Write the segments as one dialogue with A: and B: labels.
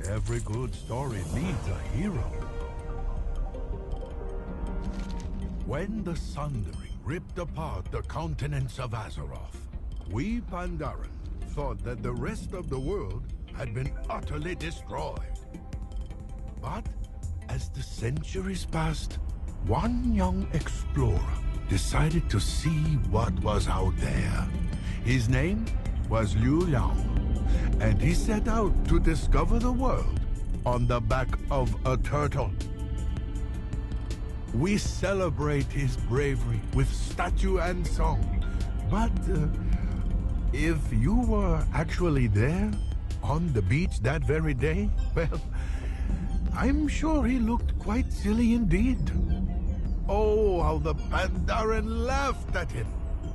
A: Every good story needs a hero. When the Sundering ripped apart the continents of Azeroth, we Pandaren thought that the rest of the world had been utterly destroyed. But as the centuries passed, one young explorer decided to see what was out there. His name was Liu Liang, and he set out to discover the world on the back of a turtle. We celebrate his bravery with statue and song, but if you were actually there, on the beach that very day, well, I'm sure he looked quite silly indeed. Oh, how the Pandaren laughed at him.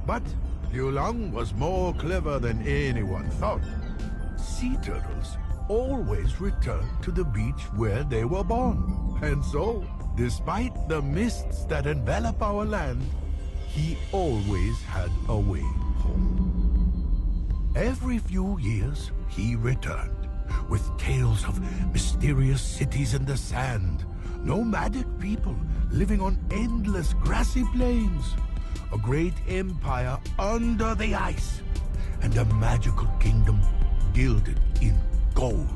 A: But Liu Lang was more clever than anyone thought. Sea turtles always return to the beach where they were born. And so, despite the mists that envelop our land, he always had a way home. Every few years, he returned, with tales of mysterious cities in the sand, nomadic people living on endless grassy plains, a great empire under the ice, and a magical kingdom gilded in gold.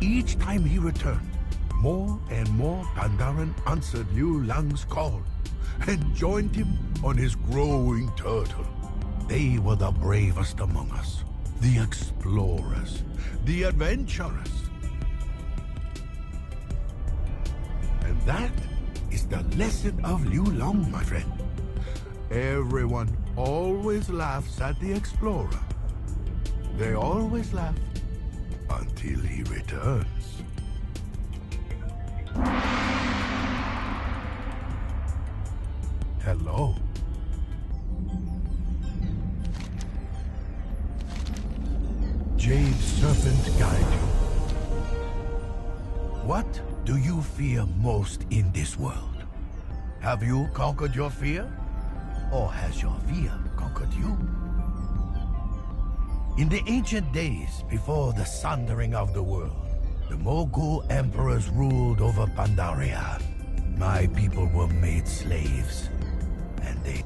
A: Each time he returned, more and more Pandaren answered Liu Lang's call and joined him on his growing turtle. They were the bravest among us, the explorers, the adventurers. And that is the lesson of Liu Lang, my friend. Everyone always laughs at the explorer. They always laugh until he returns. Hello. Jade Serpent guide you. What do you fear most in this world? Have you conquered your fear? Or has your fear conquered you? In the ancient days, before the sundering of the world, the Mogul emperors ruled over Pandaria. My people were made slaves, and the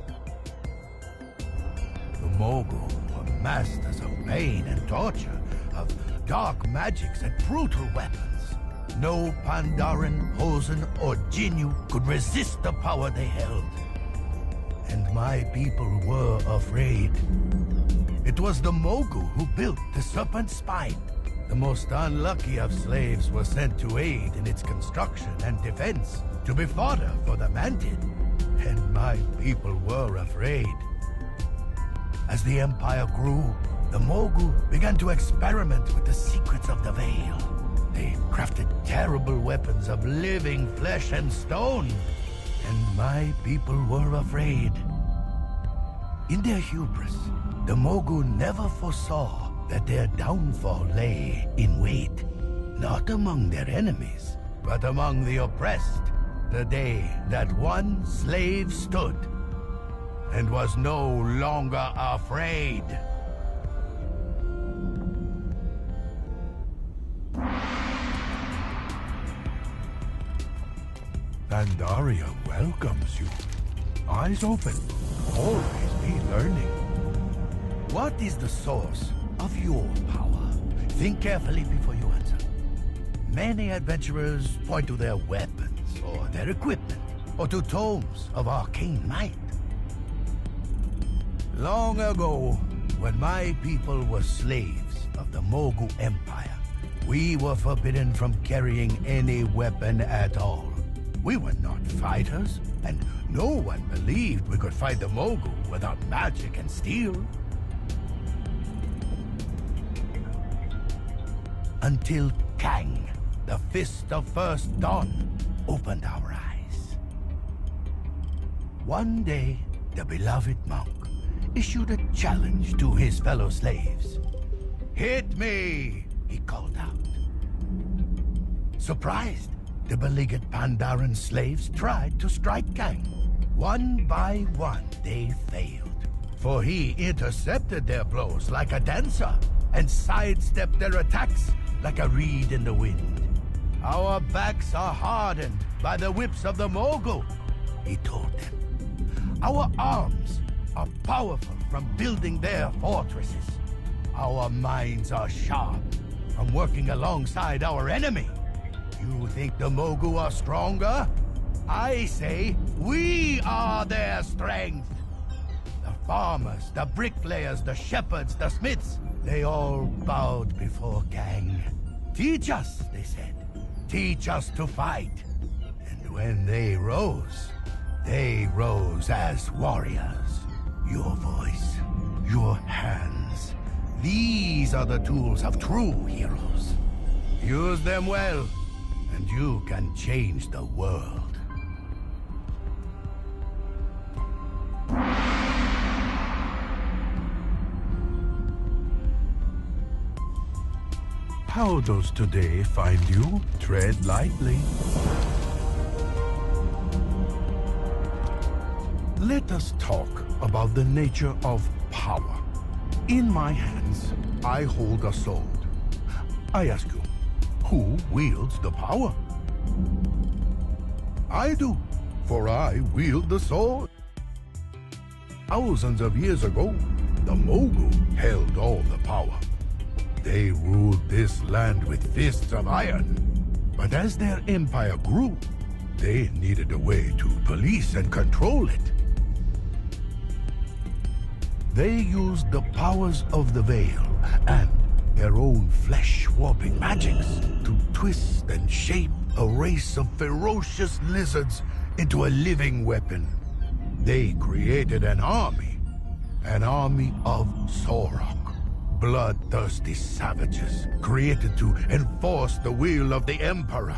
A: Mogul were masters of pain and torture, of dark magics and brutal weapons. No Pandaren, Hosen, or Jinyu could resist the power they held. And my people were afraid. It was the Mogul who built the Serpent's Spine. The most unlucky of slaves were sent to aid in its construction and defense, to be fodder for the Mantid. And my people were afraid. As the Empire grew, the Mogul began to experiment with the secrets of the Veil. They crafted terrible weapons of living flesh and stone, and my people were afraid. In their hubris, the Mogul never foresaw that their downfall lay in wait, not among their enemies, but among the oppressed, the day that one slave stood and was no longer afraid. Pandaria welcomes you. Eyes open, always be learning. What is the source of your power? Think carefully before you answer. Many adventurers point to their weapons, or their equipment, or to tomes of arcane might. Long ago, when my people were slaves of the Mogul Empire, we were forbidden from carrying any weapon at all. We were not fighters, and no one believed we could fight the Mogul without magic and steel. Until Kang, the Fist of First Dawn, opened our eyes. One day, the beloved monk issued a challenge to his fellow slaves. "Hit me!" he called out. Surprised, the beleaguered Pandaren slaves tried to strike Kang. One by one, they failed. For he intercepted their blows like a dancer and sidestepped their attacks like a reed in the wind. Our backs are hardened by the whips of the Mogul, he told them. Our arms are powerful from building their fortresses. Our minds are sharp from working alongside our enemy. You think the Mogul are stronger? I say we are their strength. The farmers, the bricklayers, the shepherds, the smiths, they all bowed before Kang. Teach us, they said. Teach us to fight. And when they rose as warriors. Your voice, your hands, these are the tools of true heroes. Use them well, and you can change the world. How does today find you? Tread lightly. Let us talk about the nature of power. In my hands, I hold a sword. I ask you, who wields the power? I do, for I wield the sword. Thousands of years ago, the Mogul held all the power. They ruled this land with fists of iron. But as their empire grew, they needed a way to police and control it. They used the powers of the veil and their own flesh-warping magics to twist and shape a race of ferocious lizards into a living weapon. They created an army of Sorok. Bloodthirsty savages created to enforce the will of the Emperor.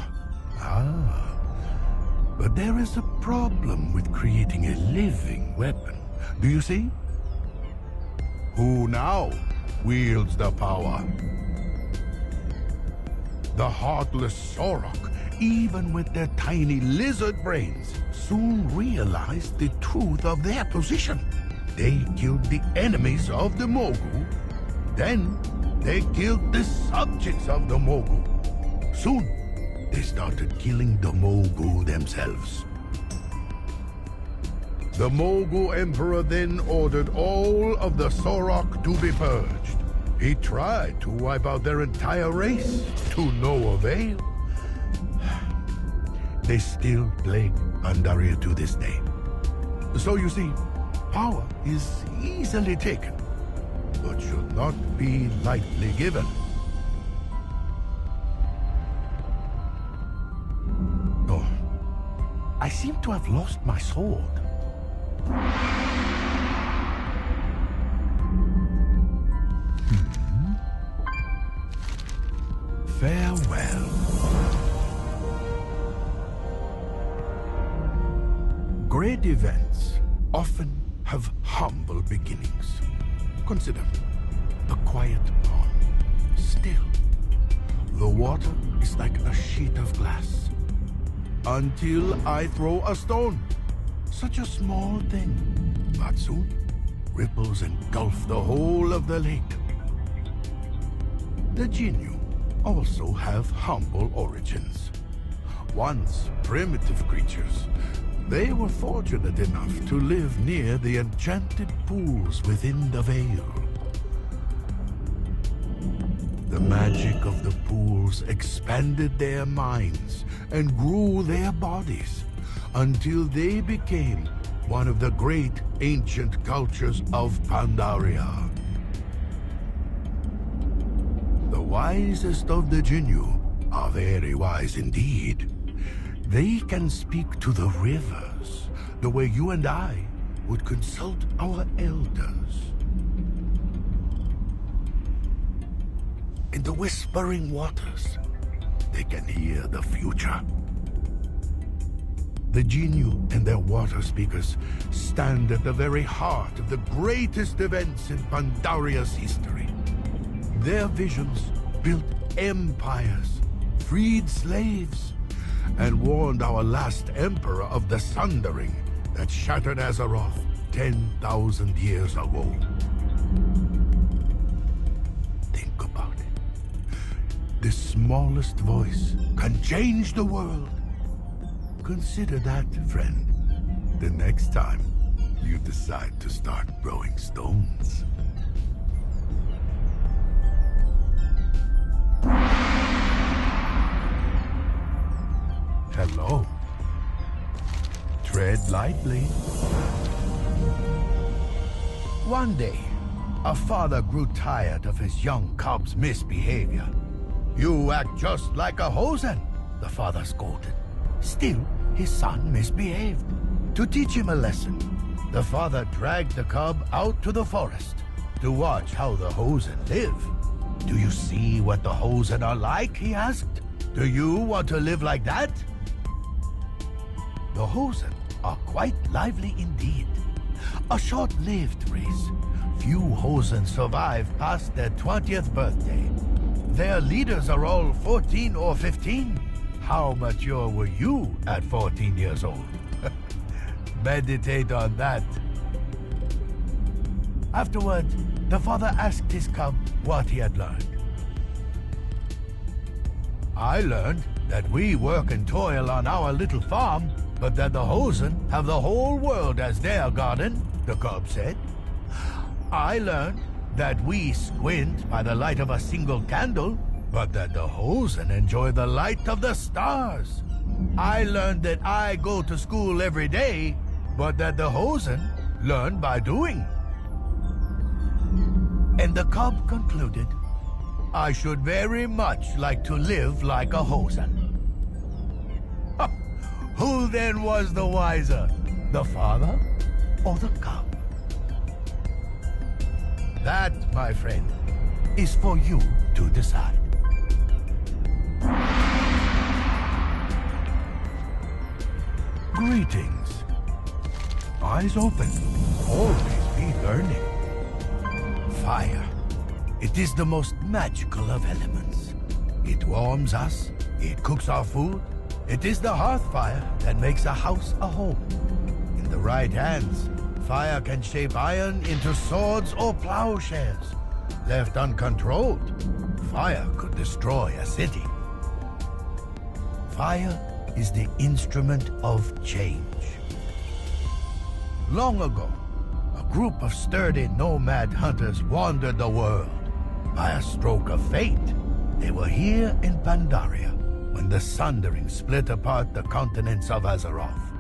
A: But there is a problem with creating a living weapon. Do you see? Who now wields the power? The heartless Sorok, even with their tiny lizard brains, soon realized the truth of their position. They killed the enemies of the Mogul. Then, they killed the subjects of the Mogul. Soon, they started killing the Mogul themselves. The Mogul Emperor then ordered all of the Sorok to be purged. He tried to wipe out their entire race, to no avail. They still plague Pandaria to this day. So you see, power is easily taken, but should not be lightly given. Oh, I seem to have lost my sword. Farewell. Great events often have humble beginnings. Consider the quiet pond. Still, the water is like a sheet of glass. Until I throw a stone. Such a small thing. But soon, ripples engulf the whole of the lake. The Jinyu also have humble origins. Once primitive creatures, they were fortunate enough to live near the enchanted pools within the veil. The magic of the pools expanded their minds and grew their bodies until they became one of the great ancient cultures of Pandaria. The wisest of the Jinyu are very wise indeed. They can speak to the rivers the way you and I would consult our elders. In the whispering waters, they can hear the future. The Jinyu and their water speakers stand at the very heart of the greatest events in Pandaria's history. Their visions built empires, freed slaves, and warned our last emperor of the sundering that shattered Azeroth 10,000 years ago. Think about it. The smallest voice can change the world. Consider that, friend, the next time you decide to start throwing stones. Hello. Tread lightly. One day, a father grew tired of his young cub's misbehavior. "You act just like a hosen," the father scolded. Still, his son misbehaved. To teach him a lesson, the father dragged the cub out to the forest to watch how the hosen live. "Do you see what the hosen are like?" he asked. "Do you want to live like that?" The hosen are quite lively indeed. A short-lived race. Few hosen survive past their 20th birthday. Their leaders are all 14 or 15. How mature were you at 14 years old? Meditate on that. Afterward, the father asked his cub what he had learned. "I learned that we work and toil on our little farm, but that the hosen have the whole world as their garden," the cub said. "I learned that we squint by the light of a single candle, but that the hosen enjoy the light of the stars. I learned that I go to school every day, but that the hosen learn by doing." And the cub concluded, "I should very much like to live like a hosen." Who then was the wiser, the father or the cub? That, my friend, is for you to decide. Greetings. Eyes open. Always be learning. Fire. It is the most magical of elements. It warms us. It cooks our food. It is the hearth fire that makes a house a home. In the right hands, fire can shape iron into swords or plowshares. Left uncontrolled, fire could destroy a city. Fire is the instrument of change. Long ago, a group of sturdy nomad hunters wandered the world. By a stroke of fate, they were here in Pandaria when the Sundering split apart the continents of Azeroth.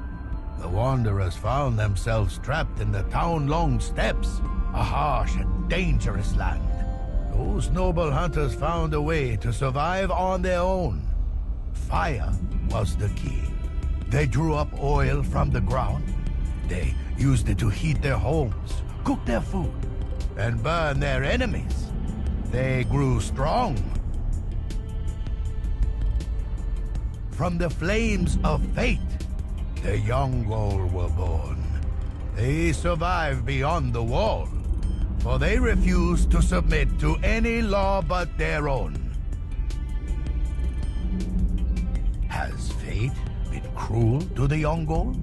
A: The wanderers found themselves trapped in the town-long steppes, a harsh and dangerous land. Those noble hunters found a way to survive on their own. Fire was the key. They drew up oil from the ground. They used it to heat their homes, cook their food, and burn their enemies. They grew strong. From the flames of fate, the Yongol were born. They survived beyond the wall, for they refused to submit to any law but their own. Has fate been cruel to the Yongol?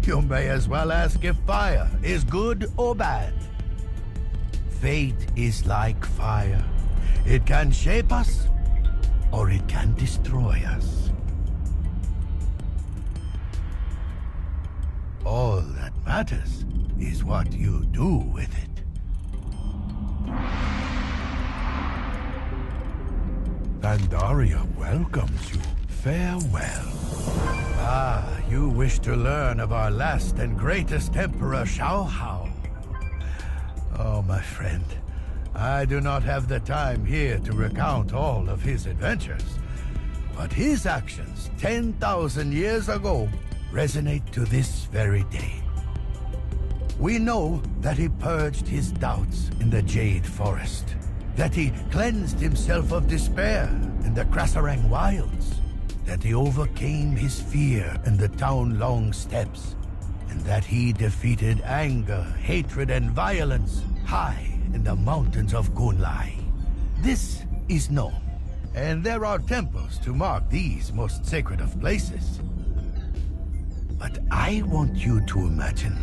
A: You may as well ask if fire is good or bad. Fate is like fire. It can shape us, or it can destroy us. All that matters is what you do with it. Pandaria welcomes you. Farewell. Ah, you wish to learn of our last and greatest emperor, Xiaohao. Oh, my friend, I do not have the time here to recount all of his adventures, but his actions 10,000 years ago resonate to this very day. We know that he purged his doubts in the Jade Forest, that he cleansed himself of despair in the Krasarang Wilds, that he overcame his fear in the town-long steppes, and that he defeated anger, hatred, and violence high in the mountains of Gunlai. This is known, and there are temples to mark these most sacred of places. But I want you to imagine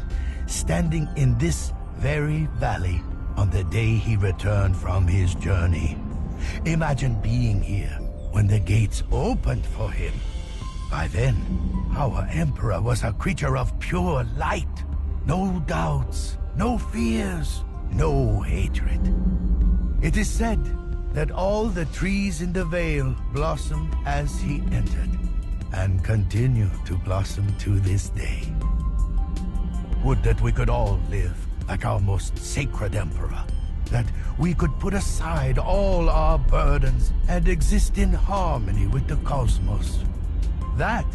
A: standing in this very valley on the day he returned from his journey. Imagine being here when the gates opened for him. By then, our Emperor was a creature of pure light. No doubts, no fears, no hatred. It is said that all the trees in the Vale blossomed as he entered, and continue to blossom to this day. Would that we could all live like our most sacred Emperor, that we could put aside all our burdens and exist in harmony with the cosmos. That,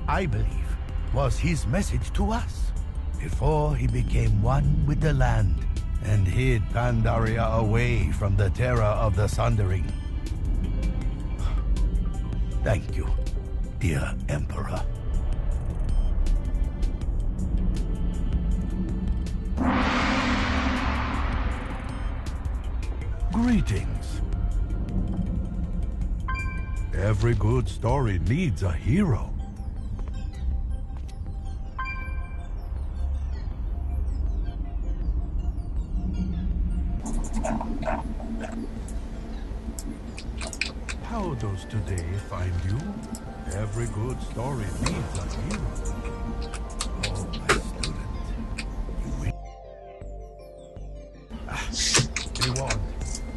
A: I believe, was his message to us, before he became one with the land and hid Pandaria away from the terror of the Sundering. Thank you, dear Emperor. Greetings. Every good story needs a hero. How does today find you? Every good story needs a hero. Oh, my student. You will... Be warned.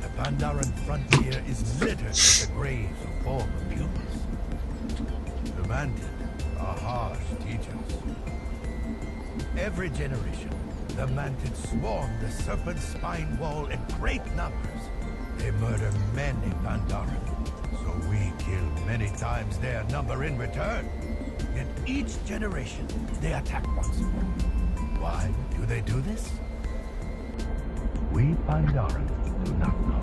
A: The Pandaran frontier is littered with the graves of former pupils. The Manted are harsh teachers. Every generation, the Manted swarm the Serpent Spine Wall in great numbers. They murder men in Pandaran, so we kill many times their number in return. In each generation, they attack once more. Why do they do this? We Pandaran do not know.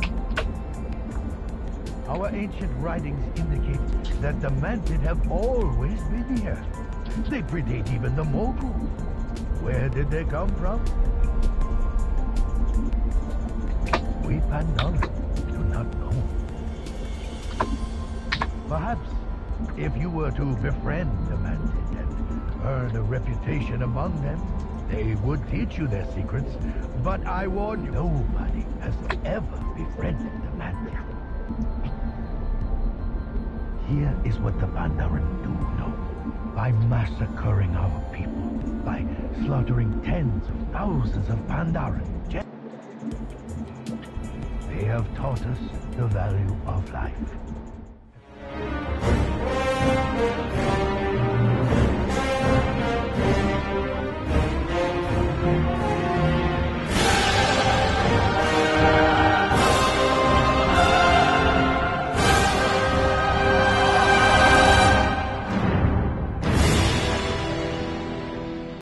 A: Our ancient writings indicate that the Manted have always been here. They predate even the Mogul. Where did they come from? We Pandaran do not know. Perhaps if you were to befriend the Manted and earn a reputation among them, they would teach you their secrets. But I warn you, nobody has ever befriended the Manted. Here is what the Pandaran do know. By massacring our people, by slaughtering tens of thousands of Pandaran, they have taught us the value of life.